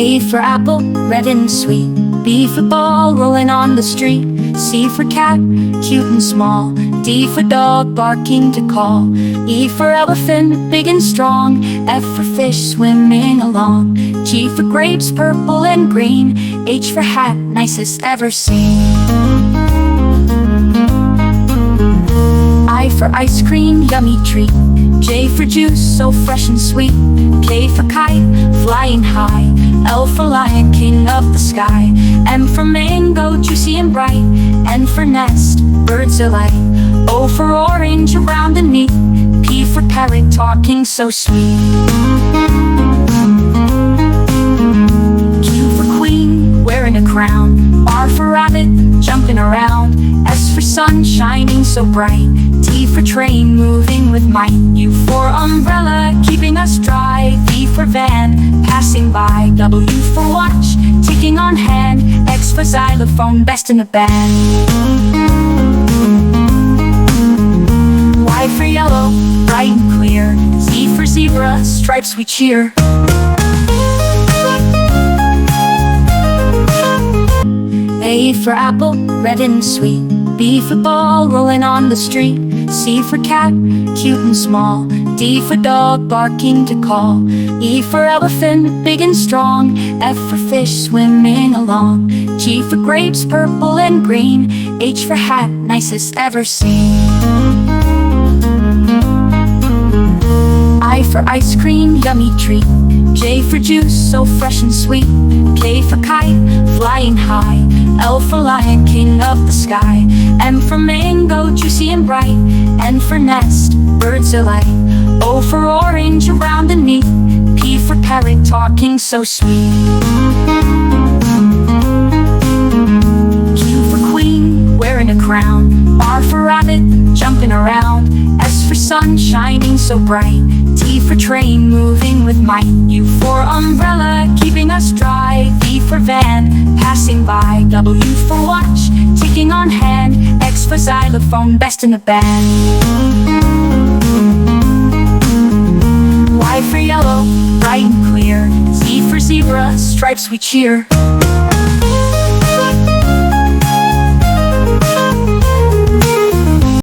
A for apple, red and sweet. B for ball, rolling on the street. C for cat, cute and small. D for dog, barking to call. E for elephant, big and strong. F for fish, swimming along. G for grapes, purple and green. H for hat, nicest ever seen. I for ice cream, yummy treat. J for juice, so fresh and sweet. K for kite, flying high. L for lion, king of the sky. M for mango, juicy and bright. N for nest, birds delight. O for orange, round and neat. P for parrot, talking so sweet. Q for queen, wearing a crown. R for rabbit, jumping around. S for sun, shining so bright. T for train, moving with might. U for umbrella, keeping us dry. V for van, passing by. W for watch, ticking on hand. X for xylophone, best in the band. Y for yellow, bright and clear. Z for zebra, stripes we cheer. A for apple, red and sweet. B for ball, rolling on the street. C for cat, cute and small. D for dog, barking to call. E for elephant, big and strong. F for fish, swimming along. G for grapes, purple and green. H for hat, nicest ever seen. I for ice cream, yummy treat. J for juice, so fresh and sweet. K for kite, flying high. L for lion, king of the sky. M for mango, juicy and bright. N for nest, birds delight. O for orange, round and neat. P for parrot, talking so sweet. Q for queen, wearing a crown. R for rabbit, jumping around. S for sun, shining so bright. T for train, moving with might. U for umbrella, keeping us dry. V for van, passing by. W for watch, ticking on hand. X for xylophone, best in the band. Y for yellow, bright and clear. Z for zebra, stripes we cheer.